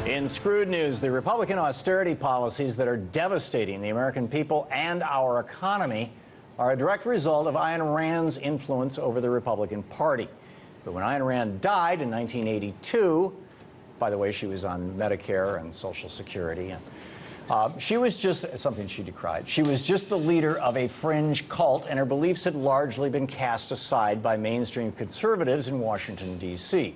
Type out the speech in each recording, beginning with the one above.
In Screwed News, the Republican austerity policies that are devastating the American people and our economy are a direct result of Ayn Rand's influence over the Republican Party. But when Ayn Rand died in 1982, by the way, she was on Medicare and Social Security, and she was just something she decried. She was just the leader of a fringe cult, and her beliefs had largely been cast aside by mainstream conservatives in Washington, D.C.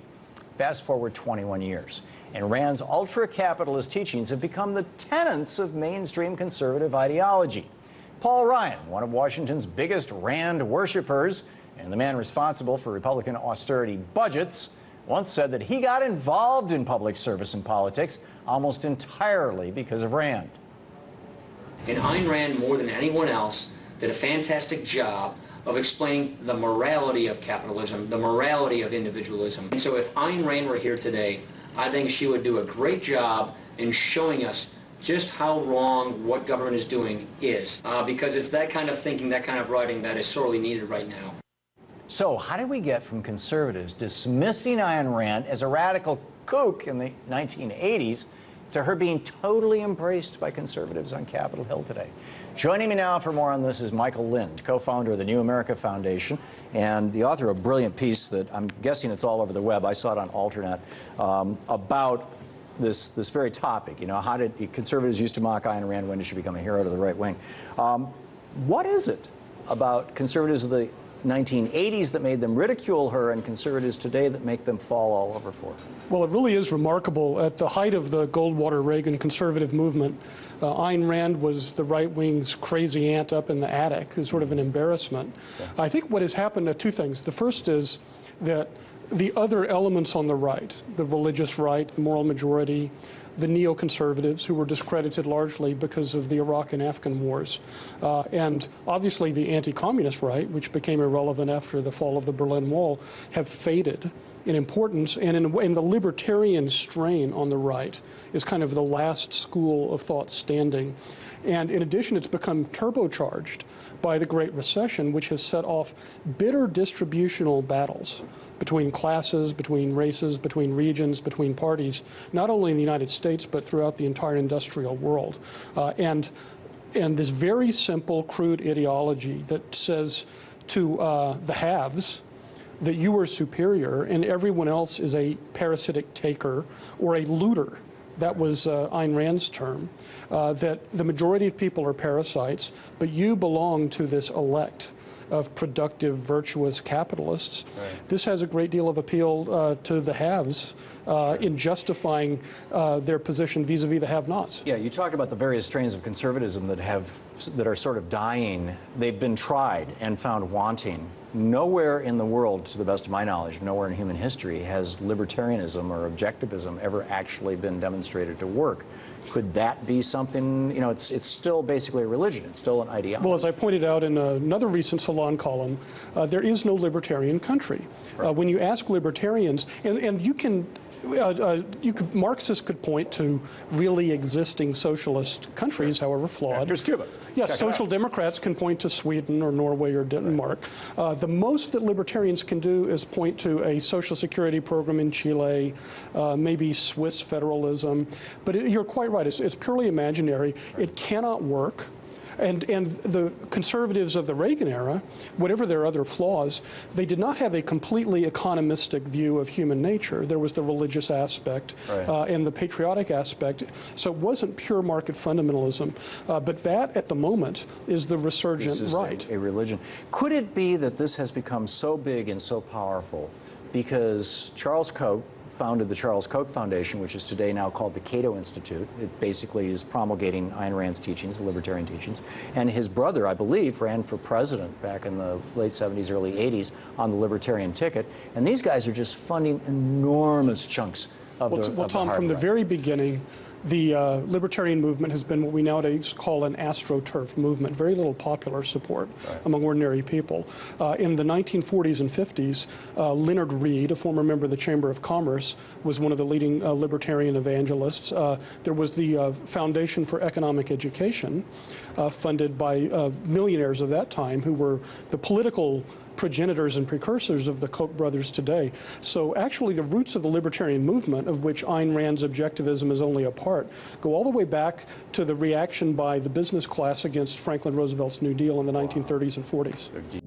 Fast forward 21 years. And Rand's ultra-capitalist teachings have become the tenets of mainstream conservative ideology. Paul Ryan, one of Washington's biggest Rand worshippers and the man responsible for Republican austerity budgets, once said that he got involved in public service and politics almost entirely because of Rand. And Ayn Rand, more than anyone else, did a fantastic job of explaining the morality of capitalism, the morality of individualism. And so if Ayn Rand were here today, I think she would do a great job in showing us just how wrong what government is doing is, because it's that kind of thinking, that kind of writing that is sorely needed right now. So how did we get from conservatives dismissing Ayn Rand as a radical kook in the 1980s to her being totally embraced by conservatives on Capitol Hill today? Joining me now for more on this is Michael Lind, co-founder of the New America Foundation and the author of a brilliant piece that I'm guessing it's all over the web. I saw it on Alternet about this very topic. You know, how did conservatives used to mock Ayn Rand? When did she become a hero to the right wing? What is it about conservatives of the 1980s that made them ridicule her and conservatives today that make them fall all over for her? Well, it really is remarkable. At the height of the Goldwater-Reagan conservative movement, Ayn Rand was the right wing's crazy aunt up in the attic, who's sort of an embarrassment. Yeah. I think what has happened are two things. The first is that the other elements on the right, the religious right, the moral majority, the neoconservatives, who were discredited largely because of the Iraq and Afghan wars, and obviously the anti-communist right, which became irrelevant after the fall of the Berlin Wall, have faded in importance, and in the libertarian strain on the right is kind of the last school of thought standing. And in addition, it's become turbocharged by the Great Recession, which has set off bitter distributional battles between classes, between races, between regions, between parties, not only in the United States, but throughout the entire industrial world. And this very simple, crude ideology that says to the haves that you are superior and everyone else is a parasitic taker or a looter. That was Ayn Rand's term, that the majority of people are parasites, but you belong to this elect of productive, virtuous capitalists. Right. This has a great deal of appeal to the haves in justifying their position vis-a-vis the have-nots. Yeah, you talked about the various strains of conservatism that are sort of dying. They've been tried and found wanting. Nowhere in the world, to the best of my knowledge, nowhere in human history has libertarianism or objectivism ever actually been demonstrated to work. Could that be something, you know, it's still basically a religion, it's still an ideology. Well, as I pointed out in another recent Salon column, there is no libertarian country. Right. When you ask libertarians, and you can, Marxists could point to really existing socialist countries, however flawed. Yeah, here's Cuba. Yes, social democrats can point to Sweden or Norway or Denmark. Right. The most that libertarians can do is point to a social security program in Chile, maybe Swiss federalism. But you're quite right, it's purely imaginary. Right. It cannot work. And the conservatives of the Reagan era, whatever their other flaws, they did not have a completely economistic view of human nature. There was the religious aspect and the patriotic aspect. So it wasn't pure market fundamentalism. But that, at the moment, is the resurgent this is right. A religion. Could it be that this has become so big and so powerful because Charles Koch founded the Charles Koch Foundation, which is today now called the Cato Institute. It basically is promulgating Ayn Rand's teachings, the libertarian teachings. And his brother, I believe, ran for president back in the late 70s, early 80s on the libertarian ticket. And these guys are just funding enormous chunks of Well, Tom, from the very beginning, the libertarian movement has been what we nowadays call an astroturf movement, very little popular support among ordinary people. In the 1940s and 50s, Leonard Read, a former member of the Chamber of Commerce, was one of the leading libertarian evangelists. There was the Foundation for Economic Education, funded by millionaires of that time who were the political progenitors and precursors of the Koch brothers today. So actually the roots of the libertarian movement, of which Ayn Rand's Objectivism is only a part, go all the way back to the reaction by the business class against Franklin Roosevelt's New Deal in the 1930s and 40s.